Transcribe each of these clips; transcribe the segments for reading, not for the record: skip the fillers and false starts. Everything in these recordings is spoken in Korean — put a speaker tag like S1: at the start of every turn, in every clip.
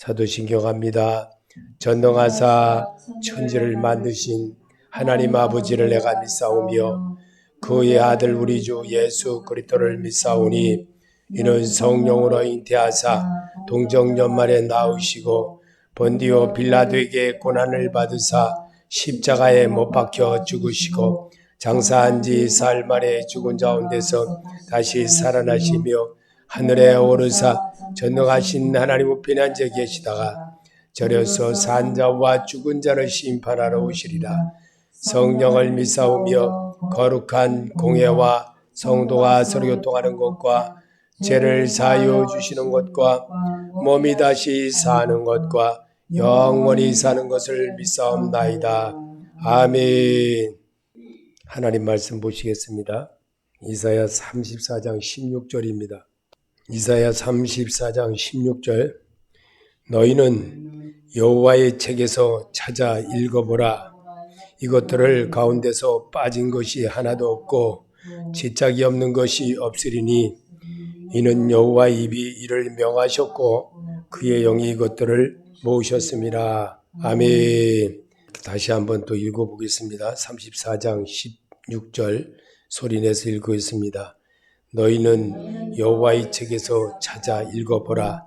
S1: 사도신경합니다. 전능하사 천지를 만드신 하나님 아버지를 내가 믿사오며 그의 아들 우리 주 예수 그리스도를 믿사오니 이는 성령으로 잉태하사 동정연말에 나으시고 본디오 빌라도에게 고난을 받으사 십자가에 못 박혀 죽으시고 장사한 지 사흘 만에 죽은 가운데서 다시 살아나시며 하늘에 오르사 전능하신 하나님 우편에 계시다가 저려서 산 자와 죽은 자를 심판하러 오시리라. 성령을 믿사오며 거룩한 공회와 성도가 서로 교통하는 것과 죄를 사하여 주시는 것과 몸이 다시 사는 것과 영원히 사는 것을 믿사옵나이다. 아멘. 하나님 말씀 보시겠습니다. 이사야 34장 16절입니다. 이사야 34장 16절 너희는 여호와의 책에서 찾아 읽어보라. 이것들을 가운데서 빠진 것이 하나도 없고 지짝이 없는 것이 없으리니 이는 여호와의 입이 이를 명하셨고 그의 영이 이것들을 모으셨습니다. 아멘. 다시 한번 또 읽어보겠습니다. 34장 16절 소리내서 읽겠습니다. 너희는 여호와의 책에서 찾아 읽어보라.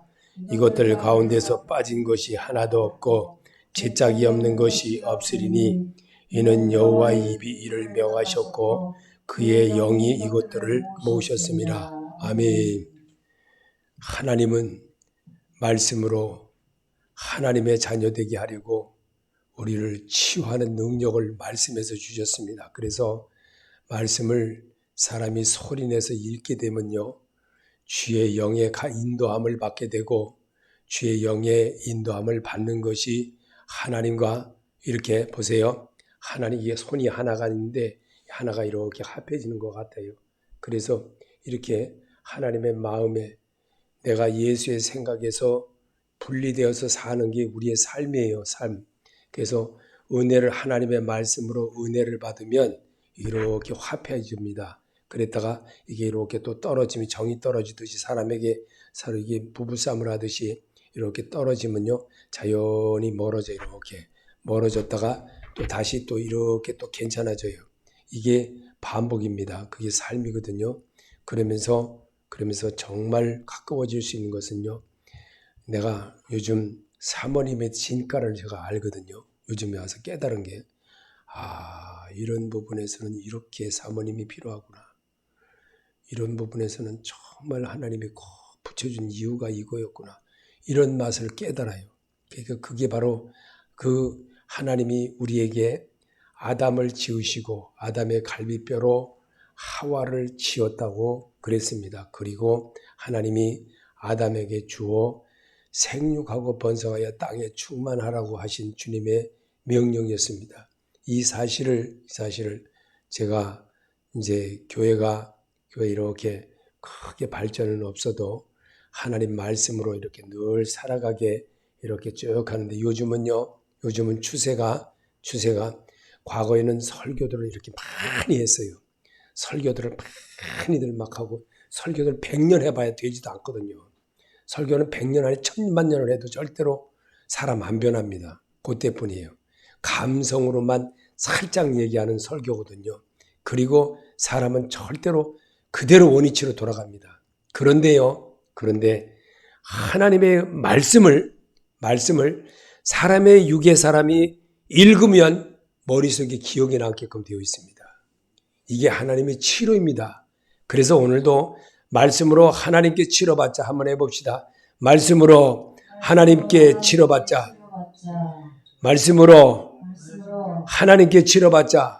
S1: 이것들 가운데서 빠진 것이 하나도 없고 지짝이 없는 것이 없으리니 이는 여호와의 입이 이를 명하셨고 그의 영이 이것들을 모으셨습니다. 아멘. 하나님은 말씀으로 하나님의 자녀되게 하려고 우리를 치유하는 능력을 말씀에서 주셨습니다. 그래서 말씀을 사람이 소리내서 읽게 되면요, 주의 영의 인도함을 받게 되고 주의 영의 인도함을 받는 것이 하나님과 이렇게 보세요. 하나님의 손이 하나가 있는데 하나가 이렇게 합해지는 것 같아요. 그래서 이렇게 하나님의 마음에 내가 예수의 생각에서 분리되어서 사는 게 우리의 삶이에요. 삶. 그래서 은혜를 하나님의 말씀으로 은혜를 받으면 이렇게 화폐해집니다. 그랬다가 이게 이렇게 또 떨어지면 정이 떨어지듯이 사람에게 서로 이게 부부싸움을 하듯이 이렇게 떨어지면요 자연히 이렇게 멀어졌다가 또 다시 또 이렇게 또 괜찮아져요. 이게 반복입니다. 그게 삶이거든요. 그러면서 정말 가까워질 수 있는 것은요. 내가 요즘 사모님의 진가를 제가 알거든요. 요즘에 와서 깨달은 게 이런 부분에서는 이렇게 사모님이 필요하구나. 이런 부분에서는 정말 하나님이 꼭 붙여준 이유가 이거였구나. 이런 맛을 깨달아요. 그러니까 그게 바로 그 하나님이 우리에게 아담을 지으시고 아담의 갈비뼈로 하와를 지었다고 그랬습니다. 그리고 하나님이 아담에게 주어 생육하고 번성하여 땅에 충만하라고 하신 주님의 명령이었습니다. 이 사실을 제가 이제 교회 이렇게 크게 발전은 없어도 하나님 말씀으로 이렇게 늘 살아가게 이렇게 쭉 하는데 요즘은 추세가 과거에는 설교들을 이렇게 많이 했어요. 설교들을 많이들 막 하고 설교들 100년 해봐야 되지도 않거든요. 설교는 100년 아니 1000만 년을 해도 절대로 사람 안 변합니다. 그때뿐이에요. 감성으로만 살짝 얘기하는 설교거든요. 그리고 사람은 절대로 그대로 원위치로 돌아갑니다. 그런데 하나님의 말씀을 사람의 육의 사람이 읽으면 머릿속에 기억이 남게끔 되어 있습니다. 이게 하나님의 치료입니다. 그래서 오늘도 말씀으로 하나님께 치료받자 한번 해봅시다. 말씀으로 하나님께 치료받자. 말씀으로 하나님께 치료받자.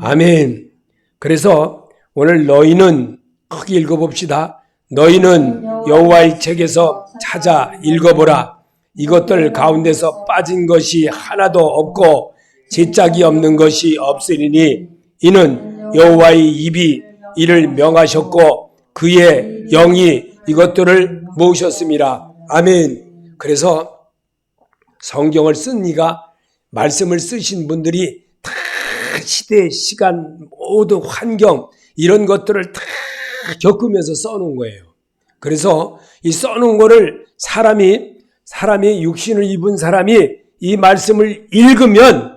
S1: 아멘. 그래서 오늘 너희는 크게 읽어봅시다. 너희는 여호와의 책에서 찾아 읽어보라. 이것들 가운데서 빠진 것이 하나도 없고 지짝이 없는 것이 없으리니 이는 여호와의 입이 이를 명하셨고 그의 영이 이것들을 모으셨습니다. 아멘. 그래서 성경을 쓴 이가 말씀을 쓰신 분들이 다 시대, 시간, 모든 환경 이런 것들을 다 겪으면서 써놓은 거예요. 그래서 이 써놓은 거를 사람이 육신을 입은 사람이 이 말씀을 읽으면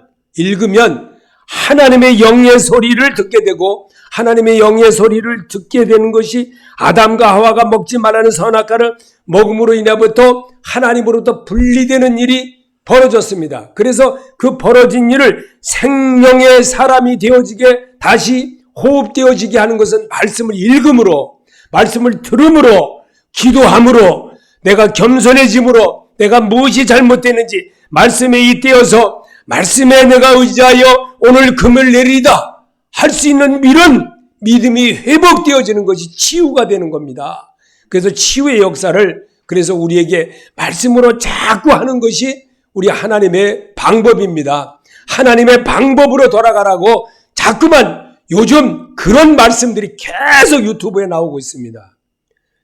S1: 하나님의 영의 소리를 듣게 되고, 하나님의 영의 소리를 듣게 되는 것이 아담과 하와가 먹지 말라는 선악과를 먹음으로 인해부터 하나님으로부터 분리되는 일이 벌어졌습니다. 그래서 그 벌어진 일을 생명의 사람이 되어지게, 다시 호흡되어지게 하는 것은 말씀을 읽음으로, 말씀을 들음으로, 기도함으로, 내가 겸손해짐으로, 내가 무엇이 잘못되는지 말씀에 잇대어서 말씀에 내가 의지하여 오늘 금을 내리다 할 수 있는 이런 믿음이 회복되어지는 것이 치유가 되는 겁니다. 그래서 치유의 역사를, 그래서 우리에게 말씀으로 자꾸 하는 것이 우리 하나님의 방법입니다. 하나님의 방법으로 돌아가라고 자꾸만 요즘 그런 말씀들이 계속 유튜브에 나오고 있습니다.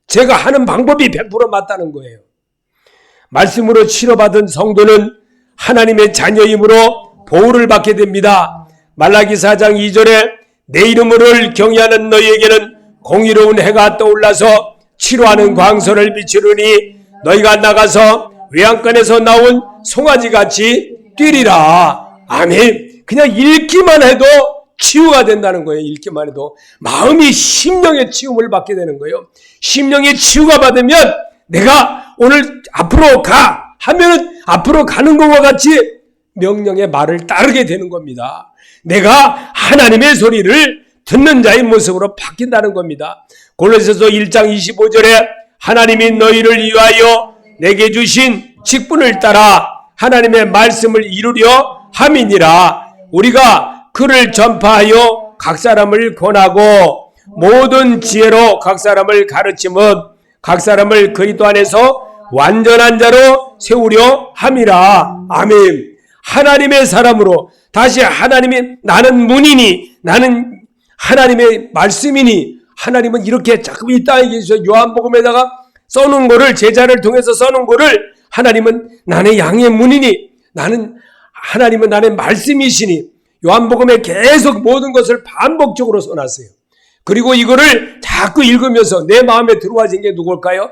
S1: 제가 하는 방법이 100% 맞다는 거예요. 말씀으로 치료받은 성도는 하나님의 자녀이므로 보호를 받게 됩니다. 말라기 4장 2절에 내 이름을 경외하는 너희에게는 공의로운 해가 떠올라서 치료하는 광선을 비추르니 너희가 나가서 외양간에서 나온 송아지같이 뛰리라. 아멘. 그냥 읽기만 해도 치유가 된다는 거예요. 읽기만 해도 마음이 심령의 치유를 받게 되는 거예요. 심령의 치유가 받으면 내가 오늘 앞으로 가 하면은 앞으로 가는 것과 같이 명령의 말을 따르게 되는 겁니다. 내가 하나님의 소리를 듣는 자의 모습으로 바뀐다는 겁니다. 골로새서 1장 25절에 하나님이 너희를 위하여 내게 주신 직분을 따라 하나님의 말씀을 이루려 함이니라. 우리가 그를 전파하여 각 사람을 권하고 모든 지혜로 각 사람을 가르침은 각 사람을 그리스도 안에서 완전한 자로 세우려 함이라. 아멘. 하나님의 사람으로 다시 하나님이 나는 문이니 나는 하나님의 말씀이니, 하나님은 이렇게 자꾸 이 땅에 계셔서 요한복음에다가 써놓은 거를, 제자를 통해서 써놓은 거를 하나님은 나의 양의 문이니, 하나님은 나의 말씀이시니, 요한복음에 계속 모든 것을 반복적으로 써놨어요. 그리고 이거를 자꾸 읽으면서 내 마음에 들어와진 게 누굴까요?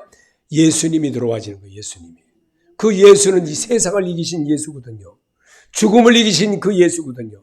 S1: 예수님이 들어와지는 거예요. 예수님이. 그 예수는 이 세상을 이기신 예수거든요. 죽음을 이기신 그 예수거든요.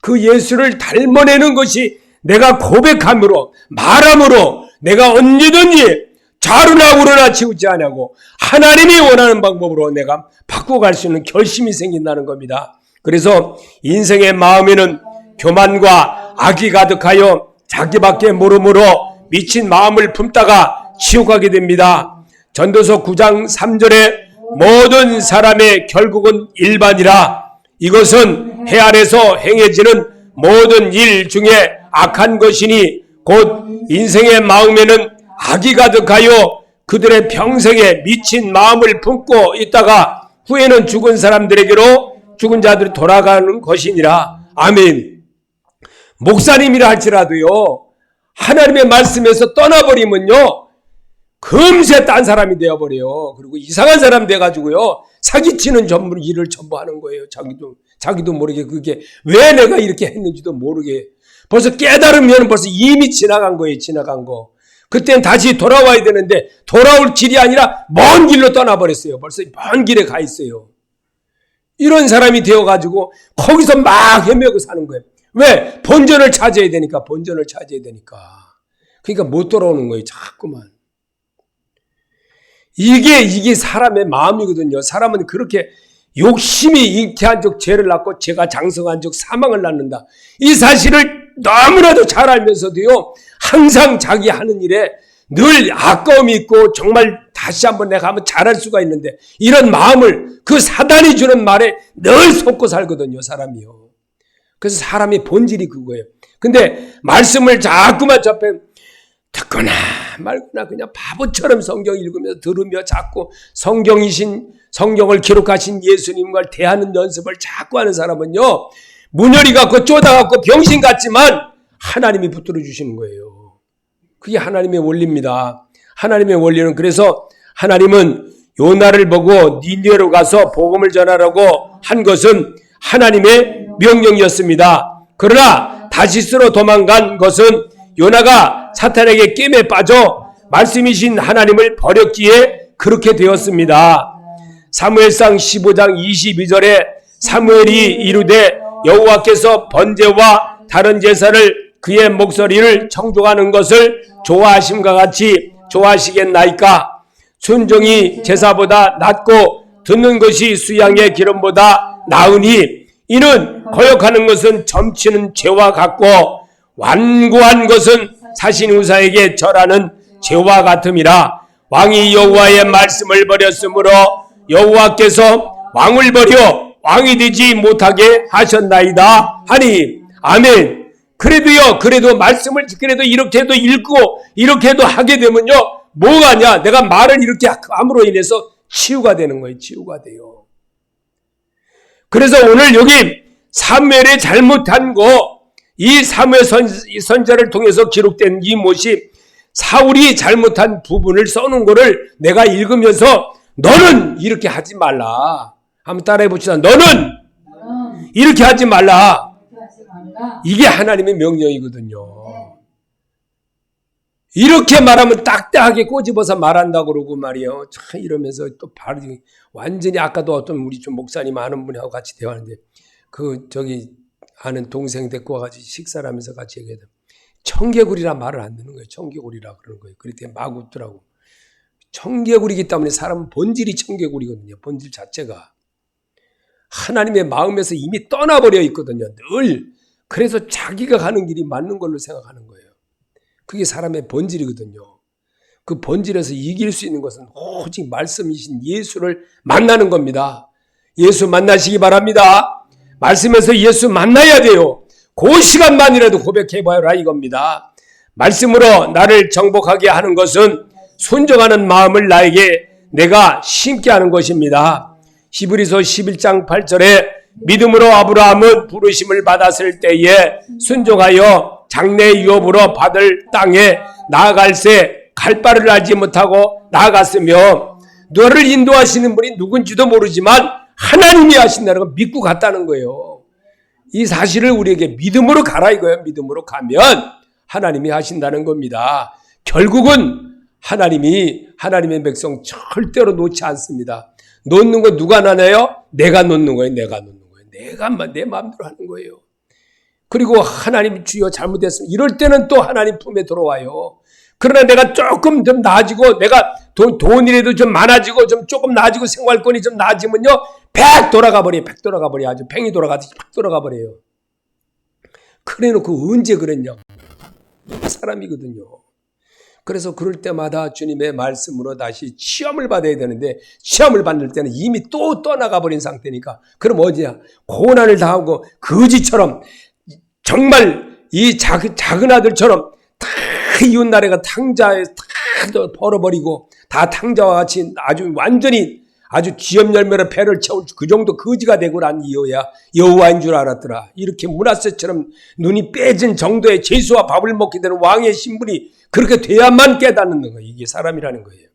S1: 그 예수를 닮아내는 것이 내가 고백함으로, 말함으로 내가 언제든지 좌루나 우루나 치우지 않냐고 하나님이 원하는 방법으로 내가 바꿔갈 수 있는 결심이 생긴다는 겁니다. 그래서 인생의 마음에는 교만과 악이 가득하여 자기밖에 모름으로 미친 마음을 품다가 지옥하게 됩니다. 전도서 9장 3절에 모든 사람의 결국은 일반이라. 이것은 해 아래서 행해지는 모든 일 중에 악한 것이니 곧 인생의 마음에는 악이 가득하여 그들의 평생에 미친 마음을 품고 있다가 후에는 죽은 사람들에게로 죽은 자들이 돌아가는 것이니라. 아멘. 목사님이라 할지라도요, 하나님의 말씀에서 떠나버리면요 금세 딴 사람이 되어버려요. 그리고 이상한 사람 돼가지고요 사기치는 일을 전부 하는 거예요. 자기도 모르게 그게 왜 내가 이렇게 했는지도 모르게 벌써 깨달으면 벌써 이미 지나간 거예요. 지나간 거. 그때는 다시 돌아와야 되는데 돌아올 길이 아니라 먼 길로 떠나버렸어요. 벌써 먼 길에 가 있어요. 이런 사람이 되어가지고 거기서 막 헤매고 사는 거예요. 왜? 본전을 차지해야 되니까. 본전을 차지해야 되니까. 그러니까 못 돌아오는 거예요. 자꾸만. 이게 사람의 마음이거든요. 사람은 그렇게 욕심이 잉태한 적 죄를 낳고 죄가 장성한 적 사망을 낳는다. 이 사실을 너무나도 잘 알면서도요 항상 자기 하는 일에 늘 아까움이 있고 정말 다시 한번 내가 한번 잘할 수가 있는데 이런 마음을 그 사단이 주는 말에 늘 속고 살거든요. 사람이요. 그래서 사람의 본질이 그거예요. 근데 말씀을 자꾸만 접해 듣거나 말거나 그냥 바보처럼 성경 읽으면서 들으며 자꾸 성경을 기록하신 예수님과 대하는 연습을 자꾸 하는 사람은요 문열이 같고 쪼다 같고 병신 같지만 하나님이 붙들어 주시는 거예요. 그게 하나님의 원리입니다. 하나님의 원리는 그래서 하나님은 요나를 보고 니느웨로 가서 복음을 전하라고 한 것은 하나님의 명령이었습니다. 그러나 다시스로 도망간 것은 요나가 사탄에게 게임에 빠져 말씀이신 하나님을 버렸기에 그렇게 되었습니다. 사무엘상 15장 22절에 사무엘이 이르되 여호와께서 번제와 다른 제사를 그의 목소리를 청종하는 것을 좋아하심과 같이 좋아하시겠나이까? 순종이 제사보다 낫고 듣는 것이 수양의 기름보다 나으니 이는 거역하는 것은 점치는 죄와 같고 완고한 것은 사신의사에게 절하는 죄와 같음이라. 왕이 여호와의 말씀을 버렸으므로 여호와께서 왕을 버려 왕이 되지 못하게 하셨나이다 하니. 아멘. 그래도 말씀을 그래도 이렇게 해도 읽고 이렇게 해도 하게 되면요, 뭐가냐? 내가 말을 이렇게 함으로 인해서 치유가 되는 거예요. 치유가 돼요. 그래서 오늘 여기 사무엘이 잘못한 거, 이 사무엘 선지자를 통해서 기록된 이 모습, 사울이 잘못한 부분을 써놓은 거를 내가 읽으면서 너는 이렇게 하지 말라. 한번 따라해 봅시다. 너는 이렇게 하지 말라. 이게 하나님의 명령이거든요. 이렇게 말하면 딱딱하게 꼬집어서 말한다고 그러고 말이에요. 참 이러면서 또 바로 완전히 아까도 어떤 우리 좀 목사님 아는 분하고 같이 대화하는데 아는 동생 데리고 와가지고 식사를 하면서 같이 얘기해요. 청개구리라 말을 안 듣는 거예요. 청개구리라 그러는 거예요. 그랬더니 막 웃더라고. 청개구리이기 때문에 사람은 본질이 청개구리거든요. 본질 자체가. 하나님의 마음에서 이미 떠나버려 있거든요. 늘. 그래서 자기가 가는 길이 맞는 걸로 생각하는 거예요. 그게 사람의 본질이거든요. 그 본질에서 이길 수 있는 것은 오직 말씀이신 예수를 만나는 겁니다. 예수 만나시기 바랍니다. 말씀에서 예수 만나야 돼요. 그 시간만이라도 고백해봐라 이겁니다. 말씀으로 나를 정복하게 하는 것은 순종하는 마음을 나에게 내가 심게 하는 것입니다. 히브리서 11장 8절에 믿음으로 아브라함은 부르심을 받았을 때에 순종하여 장래 유업으로 받을 땅에 나아갈새 갈 바를 알지 못하고 나아갔으며, 너를 인도하시는 분이 누군지도 모르지만 하나님이 하신다는 걸 믿고 갔다는 거예요. 이 사실을 우리에게 믿음으로 가라 이거예요. 믿음으로 가면 하나님이 하신다는 겁니다. 결국은 하나님의 백성 절대로 놓지 않습니다. 놓는 거 누가 나눠요? 내가 놓는 거예요. 내가 놓는 거예요. 내가 내 마음대로 하는 거예요. 그리고 하나님 주여 잘못했으면 이럴 때는 또 하나님 품에 들어와요. 그러나 내가 조금 좀 나아지고 내가 돈이라도 좀 많아지고 좀 조금 나아지고 생활권이 좀 나아지면요, 100 돌아가 버려요. 100 돌아가 버려요. 아주 팽이 돌아가듯이 팍 돌아가 버려요. 그래 놓고 언제 그랬냐? 사람이거든요. 그래서 그럴 때마다 주님의 말씀으로 다시 시험을 받아야 되는데, 시험을 받을 때는 이미 또 떠나가 버린 상태니까, 그럼 어디야? 고난을 당하고 거지처럼 정말 이 작은 아들처럼 다 이웃나라가 탕자에 다 벌어버리고 다 탕자와 같이 아주 완전히 아주 기업 열매로 배를 채울 그 정도 거지가 되고 난 이후야 여호와인 줄 알았더라. 이렇게 문하세처럼 눈이 빼진 정도의 죄수와 밥을 먹게 되는 왕의 신분이 그렇게 돼야만 깨닫는 거예요. 이게 사람이라는 거예요.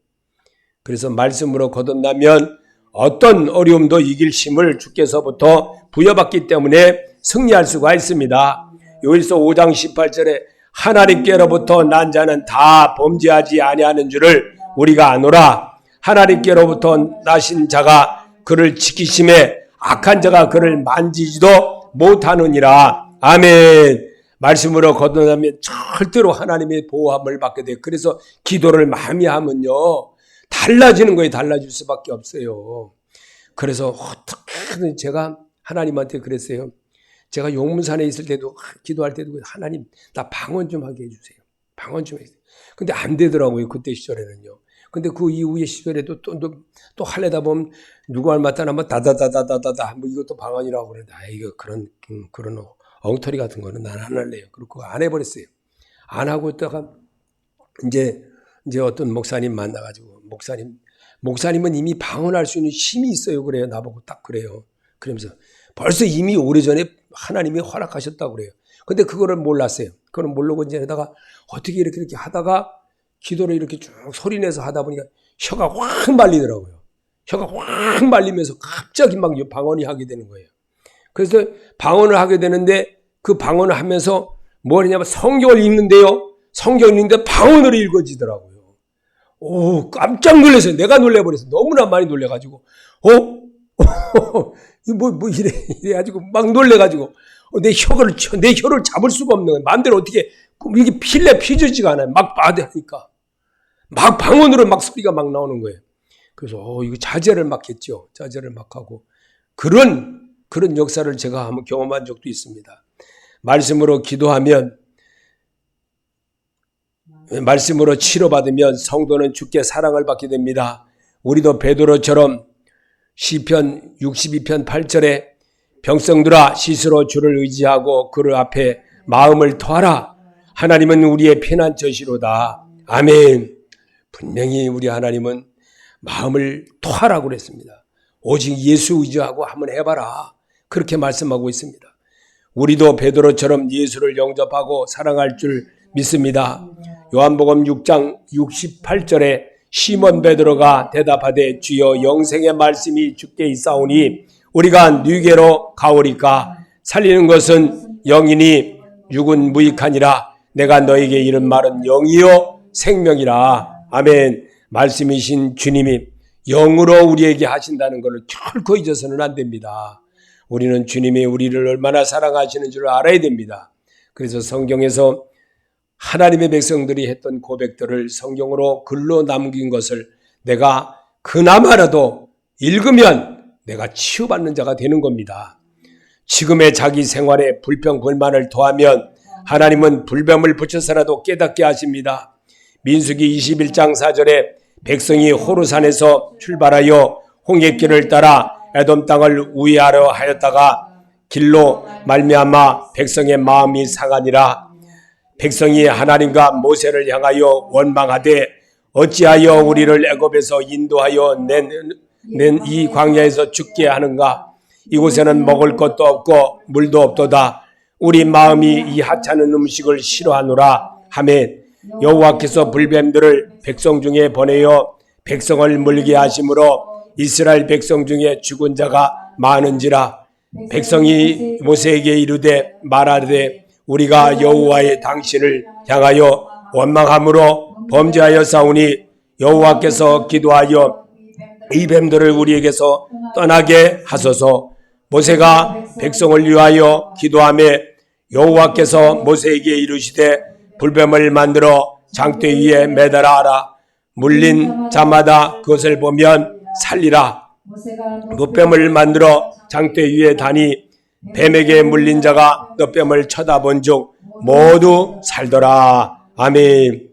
S1: 그래서 말씀으로 거듭나면 어떤 어려움도 이길 힘을 주께서부터 부여받기 때문에 승리할 수가 있습니다. 요일서 5장 18절에 하나님께로부터 난 자는 다 범죄하지 아니하는 줄을 우리가 아노라. 하나님께로부터 나신 자가 그를 지키심에 악한 자가 그를 만지지도 못하느니라. 아멘. 말씀으로 거듭나면 절대로 하나님의 보호함을 받게 돼요. 그래서 기도를 많이 하면요, 달라지는 거예요. 달라질 수밖에 없어요. 그래서 어떻게든 제가 하나님한테 그랬어요. 제가 용문산에 있을 때도 기도할 때도 하나님 나 방언 좀 하게 해주세요. 방언 좀 해주세요. 근데 안 되더라고요. 그때 시절에는요. 근데 그 이후의 시절에도 또 하려다 보면 누구 알마따나 뭐 다다다다다다다 뭐 이것도 방언이라고 그러는데, 이거 그런 엉터리 같은 거는 난 안 할래요. 그렇고 안 해버렸어요. 안 하고 있다가 이제 어떤 목사님 만나가지고 목사님은 이미 방언할 수 있는 힘이 있어요. 그래요. 나보고 딱 그래요. 그러면서 벌써 이미 오래전에 하나님이 허락하셨다고 그래요. 근데 그거를 몰랐어요. 그걸 모르고 이제 하다가 어떻게 이렇게 하다가 기도를 이렇게 쭉 소리내서 하다 보니까 혀가 확 말리더라고요. 혀가 확 말리면서 갑자기 막 방언이 하게 되는 거예요. 그래서 방언을 하게 되는데 그 방언을 하면서 뭘 했냐면 성경을 읽는데요. 성경을 읽는데 방언으로 읽어지더라고요. 오, 깜짝 놀랐어요. 내가 놀래버렸어. 너무나 많이 놀래가지고, 이래가지고 막 놀래가지고, 내 혀를 잡을 수가 없는 거예요. 마음대로 어떻게, 이게 피지지가 않아요. 막 하니까. 막 방언으로 막 소리가 막 나오는 거예요. 그래서, 이거 자제를 막 했죠. 자제를 막 하고. 그런 역사를 제가 한번 경험한 적도 있습니다. 말씀으로 기도하면, 말씀으로 치료받으면 성도는 주께 사랑을 받게 됩니다. 우리도 베드로처럼 시편 62편 8절에 병성들아 스스로 주를 의지하고 그를 앞에 마음을 토하라. 하나님은 우리의 피난처시로다. 아멘. 분명히 우리 하나님은 마음을 토하라고 그랬습니다. 오직 예수 의지하고 한번 해봐라. 그렇게 말씀하고 있습니다. 우리도 베드로처럼 예수를 영접하고 사랑할 줄 믿습니다. 요한복음 6장 68절에 시몬 베드로가 대답하되 주여 영생의 말씀이 주께 있사오니 우리가 누게로 가오리까? 살리는 것은 영이니 육은 무익하니라. 내가 너에게 이른 말은 영이요 생명이라. 아멘. 말씀이신 주님이 영으로 우리에게 하신다는 것을 결코 잊어서는 안 됩니다. 우리는 주님이 우리를 얼마나 사랑하시는 줄 알아야 됩니다. 그래서 성경에서 하나님의 백성들이 했던 고백들을 성경으로 글로 남긴 것을 내가 그나마라도 읽으면 내가 치유받는 자가 되는 겁니다. 지금의 자기 생활에 불평 불만을 더하면 하나님은 불뱀을 붙여서라도 깨닫게 하십니다. 민수기 21장 4절에 백성이 호르산에서 출발하여 홍해길을 따라 에돔 땅을 우회하려 하였다가 길로 말미암아 백성의 마음이 상하니라. 백성이 하나님과 모세를 향하여 원망하되 어찌하여 우리를 애굽에서 인도하여 낸 이 광야에서 죽게 하는가? 이곳에는 먹을 것도 없고 물도 없도다. 우리 마음이 이 하찮은 음식을 싫어하노라 하매 여호와께서 불뱀들을 백성 중에 보내어 백성을 물게 하심으로 이스라엘 백성 중에 죽은 자가 많은지라. 백성이 모세에게 이르되 말하되 우리가 여호와의 당신을 향하여 원망함으로 범죄하여 싸우니 여호와께서 기도하여 이 뱀들을 우리에게서 떠나게 하소서. 모세가 백성을 위하여 기도하며 여호와께서 모세에게 이르시되 불뱀을 만들어 장대 위에 매달아 하라. 물린 자마다 그것을 보면 살리라. 놋뱀을 만들어 장대 위에 다니 뱀에게 물린 자가 놋뱀을 쳐다본 즉 모두 살더라. 아멘.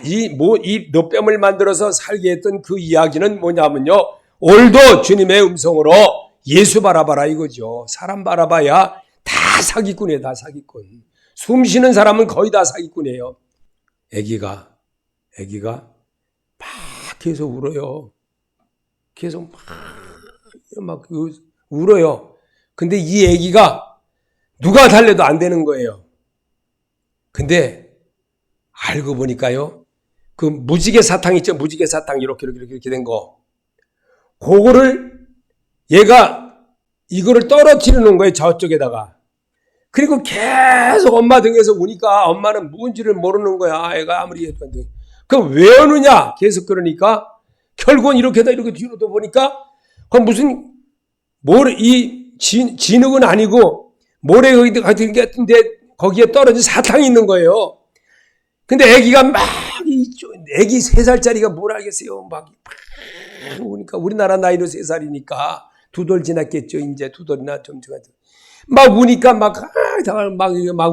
S1: 이 놋뱀을 만들어서 살게 했던 그 이야기는 뭐냐면요, 오늘도 주님의 음성으로 예수 바라봐라 이거죠. 사람 바라봐야 다 사기꾼이에요. 다 사기꾼. 숨 쉬는 사람은 거의 다 사기꾼이에요. 애기가 막 계속 울어요. 계속 막 울어요. 근데 이 애기가 누가 달래도 안 되는 거예요. 근데 알고 보니까요, 그 무지개 사탕 있죠? 무지개 사탕 이렇게 된 거. 그거를 얘가 이거를 떨어뜨려 놓은 거예요. 저쪽에다가. 그리고 계속 엄마 등에서 우니까 엄마는 뭔지를 모르는 거야. 애가 아무리 해도. 그럼 왜 오느냐? 계속 그러니까 결국은 이렇게 뒤로 또 보니까 그건 무슨 진흙은 아니고 모래 같은 게 같은데 거기에 떨어진 사탕이 있는 거예요. 근데 애기가 애기 3살짜리가 뭘 알겠어요. 막 우니까 우리나라 나이로 3살이니까 2돌 지났겠죠. 이제 2돌이나 좀 지났죠. 막 우니까 막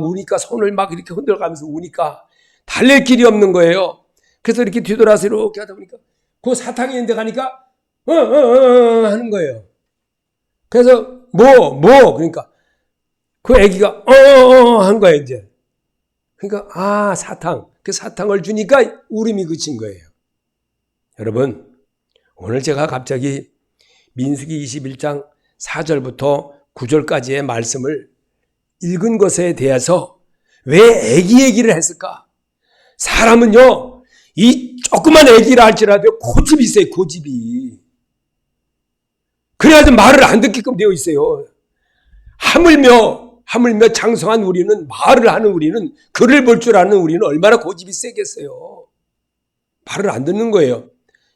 S1: 우니까 손을 막 이렇게 흔들어가면서 우니까 달랠 길이 없는 거예요. 그래서 이렇게 뒤돌아서 이렇게 하다 보니까 그 사탕이 있는데 가니까 하는 거예요. 그래서 그러니까 그 애기가 한 거예요 이제. 그러니까 사탕. 그 사탕을 주니까 울음이 그친 거예요. 여러분, 오늘 제가 갑자기 민수기 21장 4절부터 9절까지의 말씀을 읽은 것에 대해서 왜 애기 얘기를 했을까? 사람은요, 이 조그만 애기라 할지라도 고집이 있어요. 고집이. 그래야지 말을 안 듣게끔 되어 있어요. 하물며 장성한 우리는, 말을 하는 우리는, 글을 볼 줄 아는 우리는 얼마나 고집이 세겠어요. 말을 안 듣는 거예요.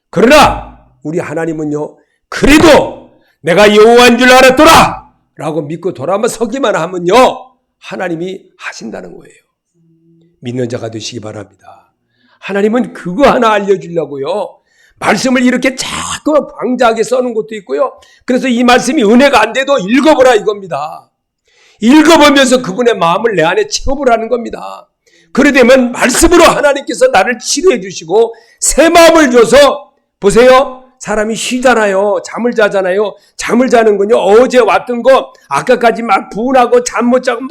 S1: 그러나 우리 하나님은요, 그래도 내가 여호와인 줄 알았더라 라고 믿고 돌아만 서기만 하면요, 하나님이 하신다는 거예요. 믿는 자가 되시기 바랍니다. 하나님은 그거 하나 알려주려고요, 말씀을 이렇게 자꾸 방자하게 써놓은 것도 있고요. 그래서 이 말씀이 은혜가 안 돼도 읽어보라 이겁니다. 읽어보면서 그분의 마음을 내 안에 채워보라는 겁니다. 그래 되면 말씀으로 하나님께서 나를 치료해 주시고 새 마음을 줘서, 보세요, 사람이 쉬잖아요. 잠을 자잖아요. 잠을 자는 건요, 어제 왔던 거 아까까지 막 분하고 잠 못 자고 막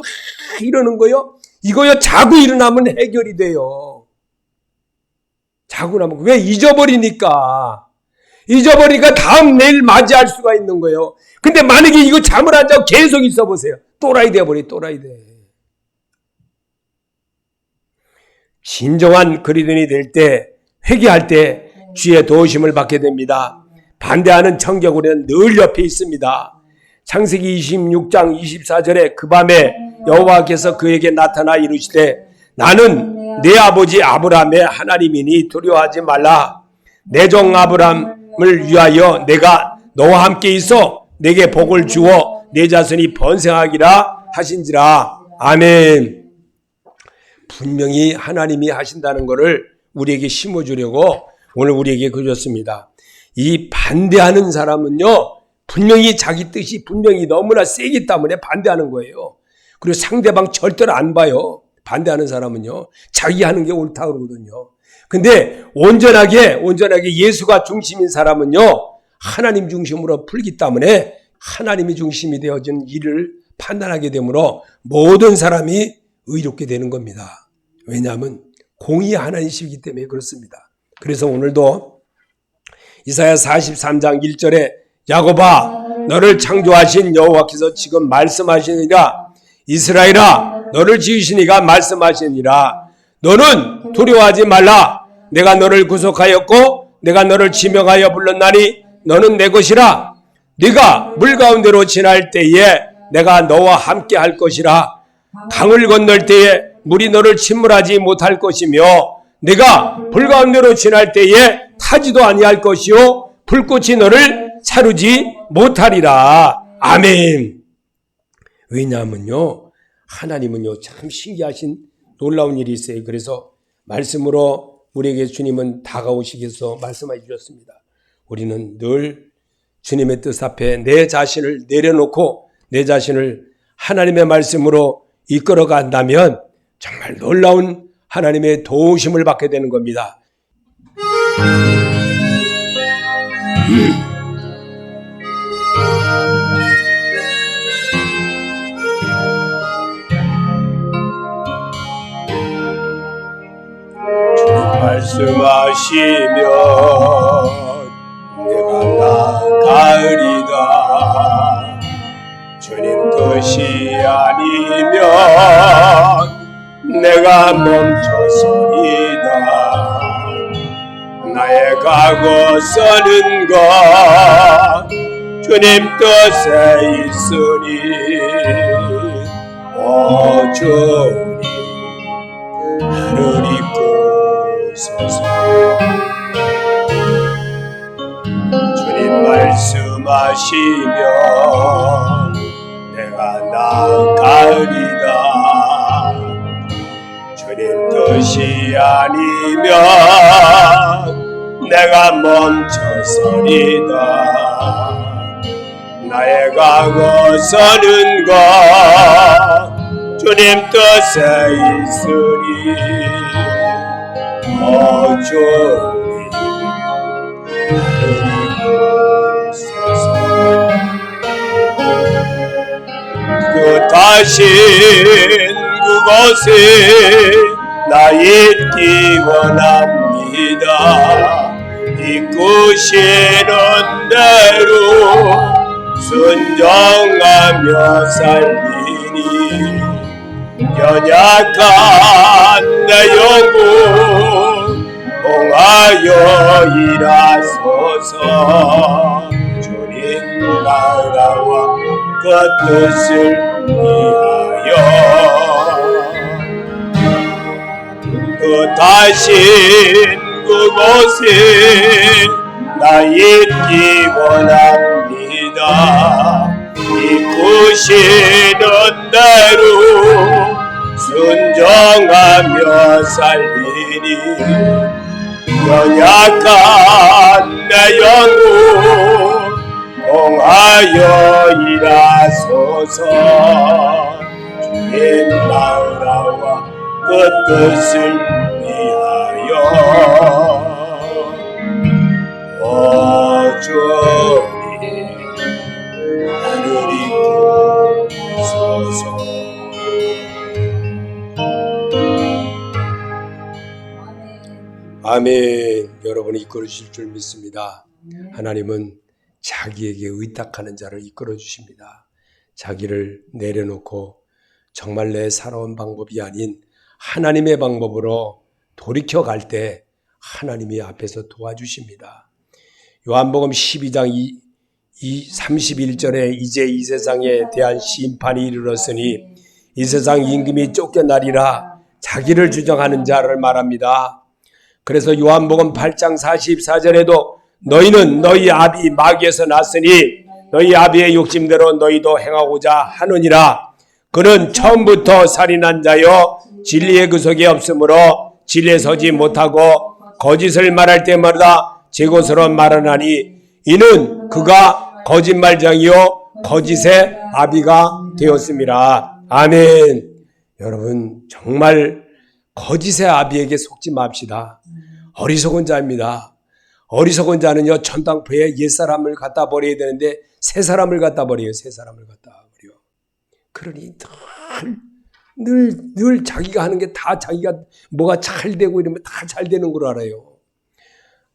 S1: 이러는 거요, 이거요 자고 일어나면 해결이 돼요. 자고 나면 왜? 잊어버리니까 다음 내일 맞이할 수가 있는 거예요. 근데 만약에 이거 잠을 안 자고 계속 있어 보세요, 또라이 되어버려. 또라이 돼. 진정한 그리스도인이 될 때, 회개할 때 주의 도우심을 받게 됩니다. 반대하는 청개구리는 늘 옆에 있습니다. 창세기 26장 24절에 그 밤에 여호와께서 그에게 나타나 이르시되 나는 내 아버지 아브라함의 하나님이니 두려워하지 말라. 내 종 아브라함을 위하여 내가 너와 함께 있어 내게 복을 주어 내 자손이 번성하기라 하신지라. 아멘. 분명히 하나님이 하신다는 것을 우리에게 심어주려고 오늘 우리에게 그렸습니다. 이 반대하는 사람은요, 분명히 자기 뜻이 분명히 너무나 세기 때문에 반대하는 거예요. 그리고 상대방 절대로 안 봐요. 반대하는 사람은요, 자기 하는 게 옳다 그러거든요. 근데 온전하게 예수가 중심인 사람은요, 하나님 중심으로 풀기 때문에 하나님이 중심이 되어진 일을 판단하게 되므로 모든 사람이 의롭게 되는 겁니다. 왜냐하면 공의 하나님이시기 때문에 그렇습니다. 그래서 오늘도 이사야 43장 1절에 야곱아 너를 창조하신 여호와께서 지금 말씀하시니라. 이스라엘아 너를 지으신 이가 말씀하시니라. 너는 두려워하지 말라. 내가 너를 구속하였고 내가 너를 지명하여 불렀나니 너는 내 것이라. 네가 물 가운데로 지날 때에 내가 너와 함께 할 것이라. 강을 건널 때에 물이 너를 침몰하지 못할 것이며 네가 불 가운데로 지날 때에 타지도 아니할 것이요 불꽃이 너를 사르지 못하리라. 아멘. 왜냐하면요, 하나님은요 참 신기하신 놀라운 일이 있어요. 그래서 말씀으로 우리에게 주님은 다가오시겠어 말씀해 주셨습니다. 우리는 늘 주님의 뜻 앞에 내 자신을 내려놓고 내 자신을 하나님의 말씀으로 이끌어 간다면 정말 놀라운 하나님의 도우심을 받게 되는 겁니다. 주님 말씀하시면 내가 나가으리다. 주님 뜻이 아니면 내가 멈춰서리다. 나의 가고 서는 것 주님 뜻에 있으니 오 주님 나를 이끄소서. 주님 말씀하시면 내가 나가으리다. 주님 뜻이 아니면 내가 멈춰서리다. 나의 가고 서는 것 주님 뜻에 있으니 오 주님 나를 이끄소서. 그 다신 그곳에 나 있기 원합니다. 이끄시는 대로 순종하며 살리니 연약한 내 영혼 봉하여 일하소서. 주님 나라와 그 뜻을 위하여 그 다신
S2: 그곳에 나 있기 원합니다. 이끄시는 대로 순종하며 살리니 연약한 내 영혼 공하여 일하소서. 주의 나라와 그 뜻을 위하여 오 주님 나를 이끌소서.
S1: 아멘. 여러분이 이끌어 주실 줄 믿습니다. 하나님은 자기에게 의탁하는 자를 이끌어 주십니다. 자기를 내려놓고 정말 내 살아온 방법이 아닌 하나님의 방법으로 돌이켜 갈 때 하나님이 앞에서 도와주십니다. 요한복음 12장 31절에 이제 이 세상에 대한 심판이 이르렀으니 이 세상 임금이 쫓겨나리라 자기를 주장하는 자를 말합니다. 그래서 요한복음 8장 44절에도 너희는 너희 아비 마귀에서 났으니 너희 아비의 욕심대로 너희도 행하고자 하느니라. 그는 처음부터 살인한 자여 진리의 그 속에 없으므로 진리에 서지 못하고 거짓을 말할 때마다 제 것으로 말하나니 이는 그가 거짓말장이요 거짓의 아비가 되었습니다. 아멘. 여러분 정말 거짓의 아비에게 속지 맙시다. 어리석은 자입니다. 어리석은 자는요 전당포에 옛사람을 갖다 버려야 되는데 새 사람을 갖다 버려요. 새 사람을 갖다 버려. 그러니 늘 자기가 하는 게 다 자기가 뭐가 잘 되고 이러면 다 잘 되는 걸 알아요.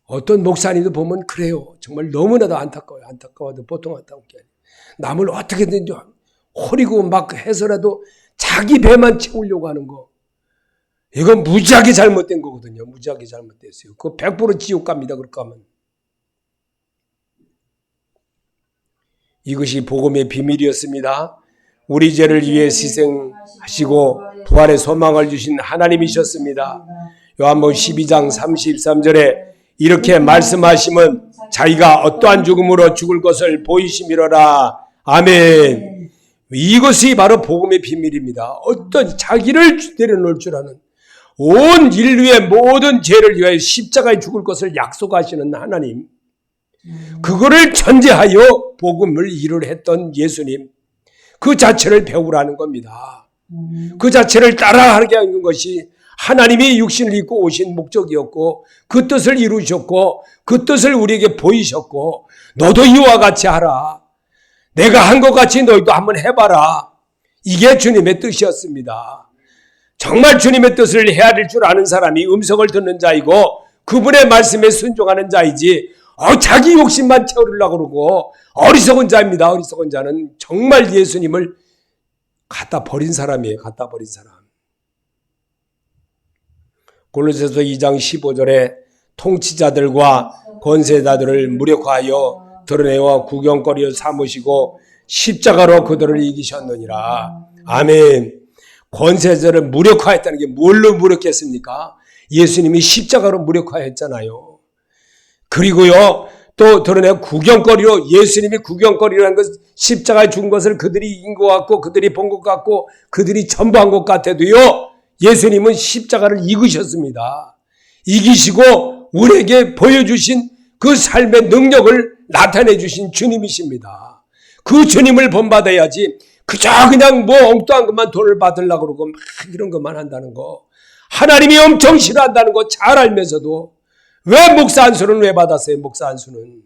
S1: 어떤 목사님도 보면 그래요. 정말 너무나도 안타까워요. 안타까워도 보통 안타까운 게 아니에요. 남을 어떻게든 호리고 막 해서라도 자기 배만 채우려고 하는 거. 이건 무지하게 잘못된 거거든요. 무지하게 잘못됐어요. 그거 100% 지옥 갑니다. 그렇게 하면. 이것이 복음의 비밀이었습니다. 우리 죄를 위해 희생하시고 부활의 소망을 주신 하나님이셨습니다. 요한복음 12장 33절에 이렇게 말씀하시면 자기가 어떠한 죽음으로 죽을 것을 보이심이로라. 아멘. 이것이 바로 복음의 비밀입니다. 어떤 자기를 내려놓을 줄 아는 온 인류의 모든 죄를 위하여 십자가에 죽을 것을 약속하시는 하나님, 그거를 전제하여 복음을 일을 했던 예수님, 그 자체를 배우라는 겁니다. 그 자체를 따라하게 하는 것이 하나님이 육신을 입고 오신 목적이었고 그 뜻을 이루셨고 그 뜻을 우리에게 보이셨고 너도 이와 같이 하라. 내가 한 것 같이 너희도 한번 해봐라. 이게 주님의 뜻이었습니다. 정말 주님의 뜻을 헤아릴 줄 아는 사람이 음성을 듣는 자이고 그분의 말씀에 순종하는 자이지 자기 욕심만 채우려고 그러고 어리석은 자입니다. 어리석은 자는 정말 예수님을 갖다 버린 사람이에요. 갖다 버린 사람. 골로새서 2장 15절에 통치자들과 권세자들을 무력화하여 드러내어 구경거리를 삼으시고 십자가로 그들을 이기셨느니라. 아멘. 권세자를 무력화했다는 게 뭘로 무력했습니까? 예수님이 십자가로 무력화했잖아요. 그리고요 또 드러내어 구경거리로 예수님이 구경거리라는 것 십자가에 죽은 것을 그들이 이긴 것 같고 그들이 본 것 같고 그들이 전부 한 것 같아도요 예수님은 십자가를 이기셨습니다. 이기시고 우리에게 보여주신 그 삶의 능력을 나타내 주신 주님이십니다. 그 주님을 본받아야지 그저 그냥 뭐 엉뚱한 것만 돈을 받으려고 그러고 막 이런 것만 한다는 거. 하나님이 엄청 싫어한다는 거 잘 알면서도 왜 목사 안수는 왜 받았어요? 목사 안수는.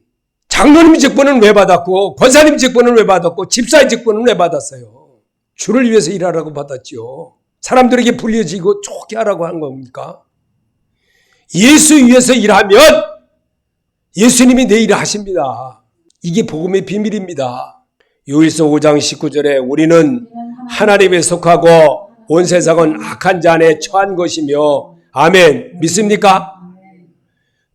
S1: 장로님 직분은 왜 받았고 권사님 직분은 왜 받았고 집사의 직분은 왜 받았어요? 주를 위해서 일하라고 받았죠. 사람들에게 불려지고 좋게 하라고 한 겁니까? 예수 위해서 일하면 예수님이 내 일을 하십니다. 이게 복음의 비밀입니다. 요일서 5장 19절에 우리는 하나님에 속하고 온 세상은 악한 자 안에 처한 것이며 아멘. 믿습니까?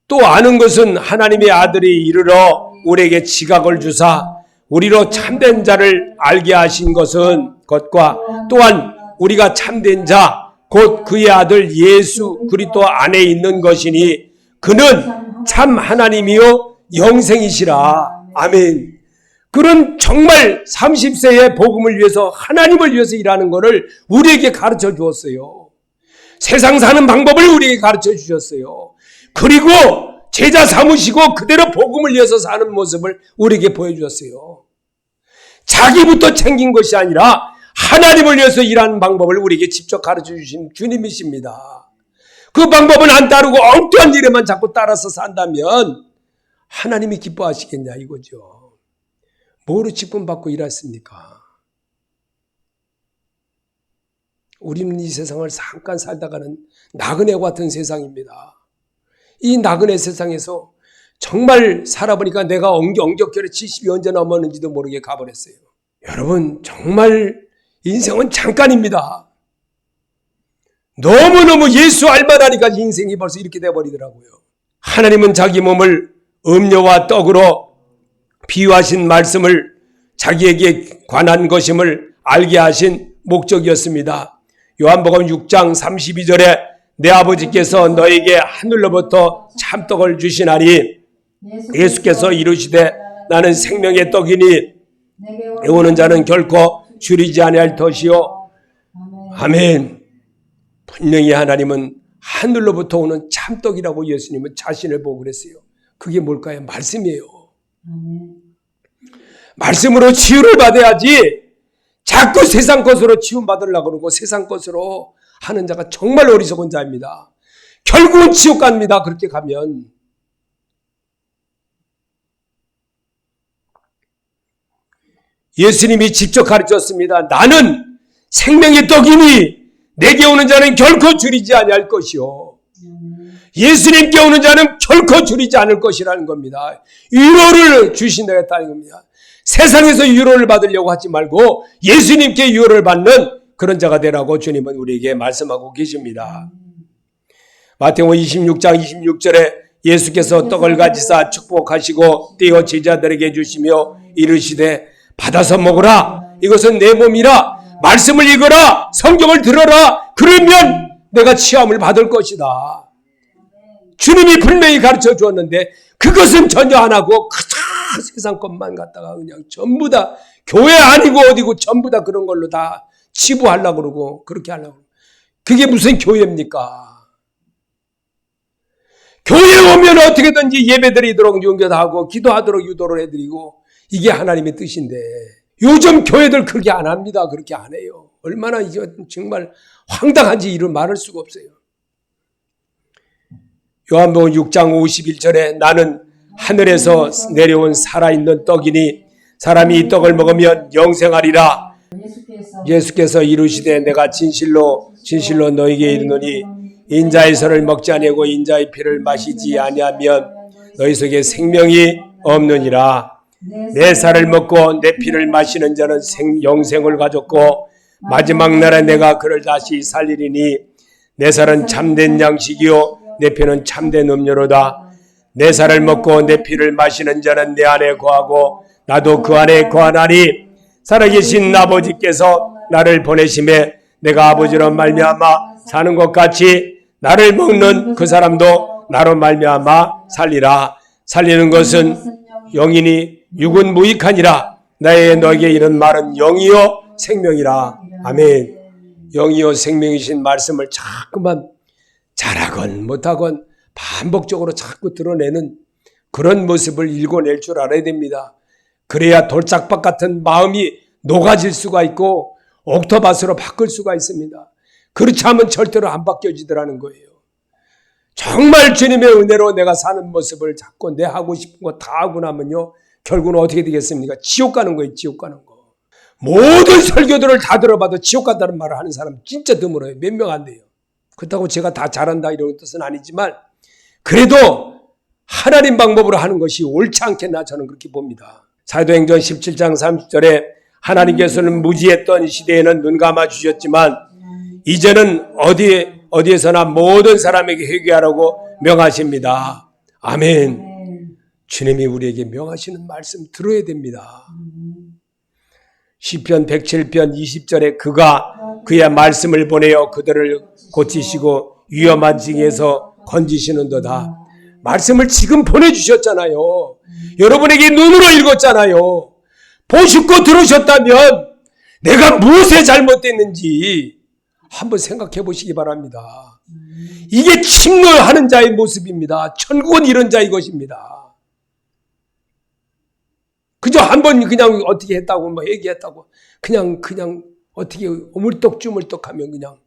S1: 또 아는 것은 하나님의 아들이 이르러 우리에게 지각을 주사 우리로 참된 자를 알게 하신 것과 또한 우리가 참된 자 곧 그의 아들 예수 그리스도 안에 있는 것이니 그는 참 하나님이요 영생이시라. 아멘. 그는 정말 30세의 복음을 위해서 하나님을 위해서 일하는 것을 우리에게 가르쳐 주었어요. 세상 사는 방법을 우리에게 가르쳐 주셨어요. 그리고 제자 삼으시고 그대로 복음을 위해서 사는 모습을 우리에게 보여주셨어요. 자기부터 챙긴 것이 아니라 하나님을 위해서 일하는 방법을 우리에게 직접 가르쳐 주신 주님이십니다. 그 방법은 안 따르고 엉뚱한 일에만 자꾸 따라서 산다면 하나님이 기뻐하시겠냐 이거죠. 뭐로 직분 받고 일했습니까? 우리는 이 세상을 잠깐 살다가는 나그네 같은 세상입니다. 이 나그네 세상에서 정말 살아보니까 내가 엉격결에 70이 언제 넘었는지도 모르게 가버렸어요. 여러분 정말 인생은 잠깐입니다. 너무너무 예수 알만하니까 인생이 벌써 이렇게 돼버리더라고요. 하나님은 자기 몸을 음료와 떡으로 비유하신 말씀을 자기에게 관한 것임을 알게 하신 목적이었습니다. 요한복음 6장 32절에 내 아버지께서 너에게 하늘로부터 참떡을 주시나니 예수께서 이르시되 나는 생명의 떡이니 내게 오는 자는 결코 줄이지 아니할 것이요. 아멘. 분명히 하나님은 하늘로부터 오는 참떡이라고 예수님은 자신을 보고 그랬어요. 그게 뭘까요? 말씀이에요. 말씀으로 치유를 받아야지 자꾸 세상 것으로 치유받으려고 그러고 세상 것으로 하는 자가 정말 어리석은 자입니다. 결국은 지옥 갑니다. 그렇게 가면. 예수님이 직접 가르쳤습니다. 나는 생명의 떡이니 내게 오는 자는 결코 줄이지 아니할 것이요. 예수님께 오는 자는 결코 줄이지 않을 것이라는 겁니다. 위로를 주신다는 겁니다. 세상에서 위로를 받으려고 하지 말고 예수님께 위로를 받는 그런 자가 되라고 주님은 우리에게 말씀하고 계십니다. 마태복음 26장 26절에 예수께서 떡을 가지사 축복하시고 떼어 제자들에게 주시며 이르시되 받아서 먹으라. 이것은 내 몸이라. 말씀을 읽어라. 성경을 들어라. 그러면 내가 치유함을 받을 것이다. 주님이 분명히 가르쳐 주었는데 그것은 전혀 안 하고 그저 세상 것만 갖다가 그냥 전부 다 교회 아니고 어디고 전부 다 그런 걸로 다 치부하려고 그러고 그렇게 하려고. 그게 무슨 교회입니까? 교회에 오면 어떻게든지 예배드리도록 용서하고 기도하도록 유도를 해드리고 이게 하나님의 뜻인데 요즘 교회들 그렇게 안 합니다. 그렇게 안 해요. 얼마나 이게 정말 황당한지 이런 말할 수가 없어요. 요한복음 6장 51절에 나는 하늘에서 내려온 살아있는 떡이니 사람이 이 떡을 먹으면 영생하리라. 예수께서 이르시되 내가 진실로 진실로 너에게 이르노니 인자의 살을 먹지 아니하고 인자의 피를 마시지 아니하면 너희 속에 생명이 없느니라. 내 살을 먹고 내 피를 마시는 자는 영생을 가졌고 마지막 날에 내가 그를 다시 살리리니 내 살은 참된 양식이요 내 피는 참된 음료로다. 내 살을 먹고 내 피를 마시는 자는 내 안에 거하고 나도 그 안에 거하나니 살아계신 아버지께서 나를 보내심에 내가 아버지로 말미암아 사는 것 같이 나를 먹는 그 사람도 나로 말미암아 살리라. 살리는 것은 영이니 육은 무익하니라. 나의 너에게 이런 말은 영이요 생명이라. 아멘. 영이요 생명이신 말씀을 자꾸만 잘하건 못하건 반복적으로 자꾸 드러내는 그런 모습을 읽어낼 줄 알아야 됩니다. 그래야 돌짝박 같은 마음이 녹아질 수가 있고 옥토밭으로 바꿀 수가 있습니다. 그렇지 않으면 절대로 안 바뀌어지더라는 거예요. 정말 주님의 은혜로 내가 사는 모습을 자꾸 내 하고 싶은 거 다 하고 나면요. 결국은 어떻게 되겠습니까? 지옥 가는 거예요. 지옥 가는 거. 모든 설교들을 다 들어봐도 지옥 간다는 말을 하는 사람 진짜 드물어요. 몇 명 안 돼요. 그렇다고 제가 다 잘한다 이런 뜻은 아니지만 그래도 하나님 방법으로 하는 것이 옳지 않겠나 저는 그렇게 봅니다. 사도행전 17장 30절에 하나님께서는 무지했던 시대에는 눈 감아 주셨지만 이제는 어디에서나 모든 사람에게 회개하라고 명하십니다. 아멘. 주님이 우리에게 명하시는 말씀 들어야 됩니다. 시편 107편 20절에 그가 그의 말씀을 보내어 그들을 고치시고 위험한 징에서 건지시는도다. 말씀을 지금 보내주셨잖아요. 여러분에게 눈으로 읽었잖아요. 보시고 들으셨다면 내가 무엇에 잘못됐는지 한번 생각해 보시기 바랍니다. 이게 침노하는 자의 모습입니다. 천국은 이런 자의 것입니다. 그저 한번 그냥 어떻게 했다고 뭐 얘기했다고 그냥 어떻게 오물떡주물떡하면 그냥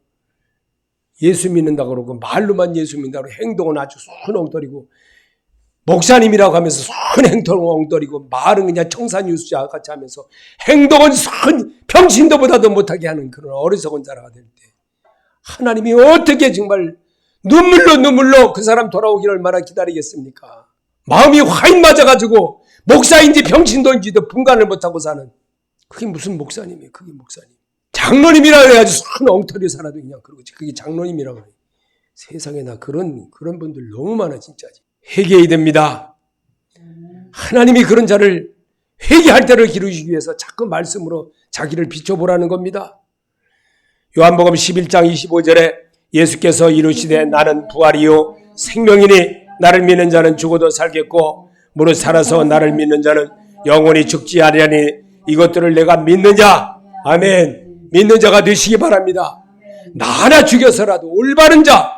S1: 예수 믿는다고 그러고 말로만 예수 믿는다고 행동은 아주 순엉터리고 목사님이라고 하면서 순 행동엉터리고 말은 그냥 청산유수자 같이 하면서 행동은 순 병신도보다도 못하게 하는 그런 어리석은 자라가 될 때 하나님이 어떻게 정말 눈물로 그 사람 돌아오기를 얼마나 기다리겠습니까? 마음이 화인 맞아가지고 목사인지 병신도인지도 분간을 못하고 사는 그게 무슨 목사님이에요? 그게 목사님. 장로님이라고 해야지 순 엉터리 살아도 그냥 그러지. 그게 장로님이라고 해. 세상에 나 그런 분들 너무 많아 진짜지. 회개해야 됩니다. 하나님이 그런 자를 회개할 때를 기르시기 위해서 자꾸 말씀으로 자기를 비춰보라는 겁니다. 요한복음 11장 25절에 예수께서 이르시되 나는 부활이요 생명이니 나를 믿는 자는 죽어도 살겠고 무릇 살아서 나를 믿는 자는 영원히 죽지 아니하니 이것들을 내가 믿느냐? 아멘. 믿는 자가 되시기 바랍니다. 나 하나 죽여서라도 올바른 자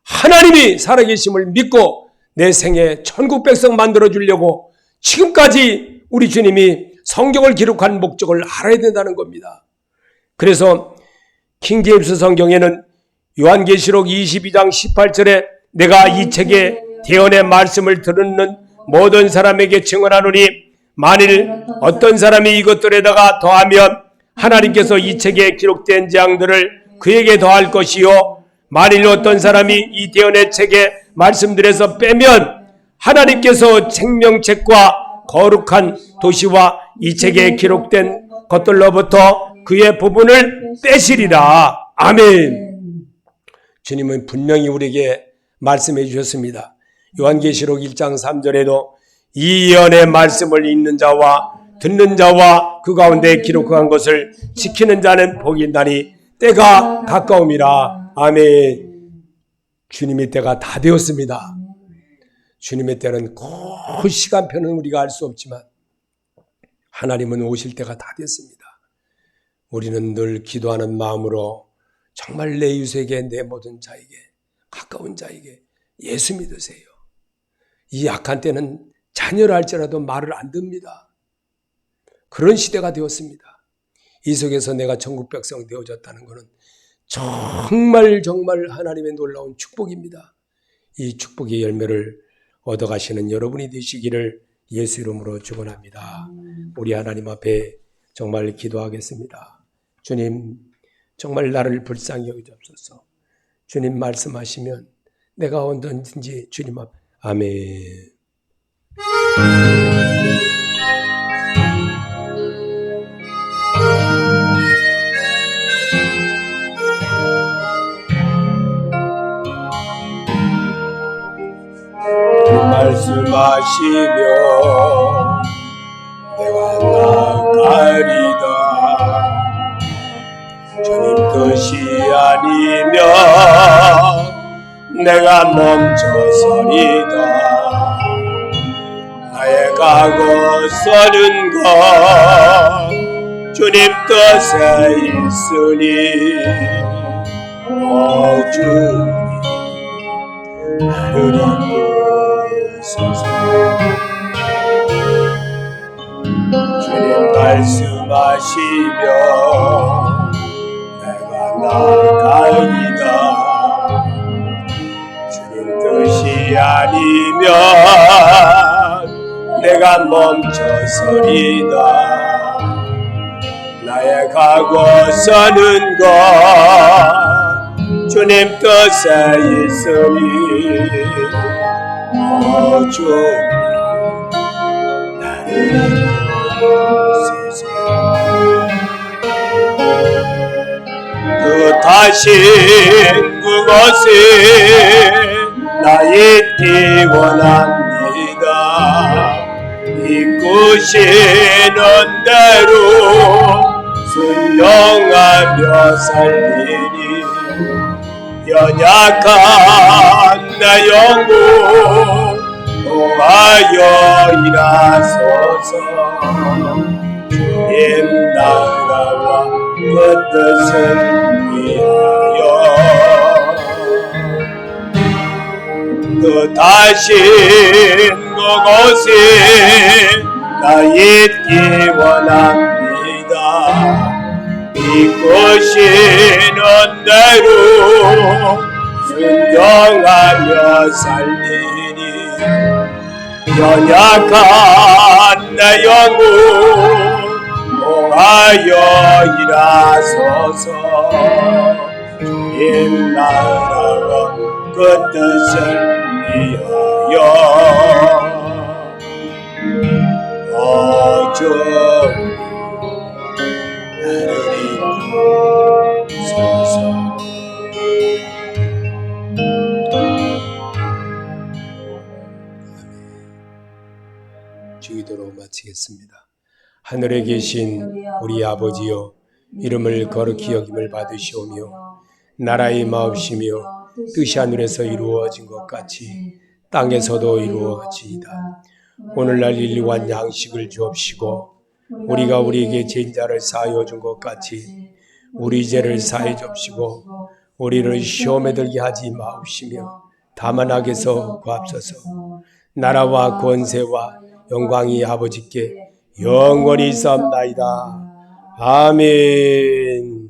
S1: 하나님이 살아계심을 믿고 내 생에 천국 백성 만들어주려고 지금까지 우리 주님이 성경을 기록한 목적을 알아야 된다는 겁니다. 그래서 킹제임스 성경에는 요한계시록 22장 18절에 내가 이 책에 대언의 말씀을 듣는 모든 사람에게 증언하노니 만일 어떤 사람이 이것들에다가 더하면 하나님께서 이 책에 기록된 재앙들을 그에게 더할 것이요 만일 어떤 사람이 이 대언의 책에 말씀들에서 빼면 하나님께서 생명책과 거룩한 도시와 이 책에 기록된 것들로부터 그의 부분을 빼시리라. 아멘. 주님은 분명히 우리에게 말씀해 주셨습니다. 요한계시록 1장 3절에도 이 예언의 말씀을 읽는 자와 듣는 자와 그 가운데 기록한 것을 지키는 자는 복이 있나니 때가 가까움이라. 아멘. 주님의 때가 다 되었습니다. 주님의 때는 그 시간표는 우리가 알 수 없지만 하나님은 오실 때가 다 됐습니다. 우리는 늘 기도하는 마음으로 정말 내 이웃에게 내 모든 자에게 가까운 자에게 예수 믿으세요. 이 악한 때는 자녀를 할지라도 말을 안 듣습니다. 그런 시대가 되었습니다. 이 속에서 내가 천국 백성 되어졌다는 것은 정말 하나님의 놀라운 축복입니다. 이 축복의 열매를 얻어가시는 여러분이 되시기를 예수 이름으로 축원합니다. 우리 하나님 앞에 정말 기도하겠습니다. 주님, 정말 나를 불쌍히 여기옵소서. 주님 말씀하시면 내가 언제든지 주님 앞 아멘.
S2: 말씀하시며 내가 나가리다. 주님 뜻이 아니면 내가 멈춰서리다. 나의 가고 서는 것 주님 뜻에 있으니 오 주님 나를 이끄소서. 주님 말씀하시며 내가 나가리다. 주님 뜻이 아니면 내가 멈춰서리다. 나의 가고 서는 것 주님 뜻에 있으니 오 주님 나를 이끄소서. 뜻하신 그것을 나 잊기 원합니다. 이끄시는 대로 순종하며 살리니 연약한 내 영혼 통하여 일하소서. 주님 나라와 그 뜻을 위하여 뜻하신 그곳에 나 있기 원합니다. 이끄시는 대로 순종하며 살리니 연약한 내 영혼 통하여 일하소서. 주님 나라와 그 뜻을 위하여 주 나를 이끄소서.
S1: 주기도로 마치겠습니다. 하늘에 계신 우리 아버지여, 이름을 거룩히 여김을 받으시오며 나라의 마옵시며 뜻이 하늘에서 이루어진 것 같이 땅에서도 이루어지이다. 오늘날 일용할 양식을 주옵시고 우리가 우리에게 죄인 자를 사하여 준 것 같이 우리 죄를 사해 주옵시고 우리를 시험에 들게 하지 마옵시며 다만 악에서 구하옵소서. 나라와 권세와 영광이 아버지께 영원히 있사옵나이다. 아멘.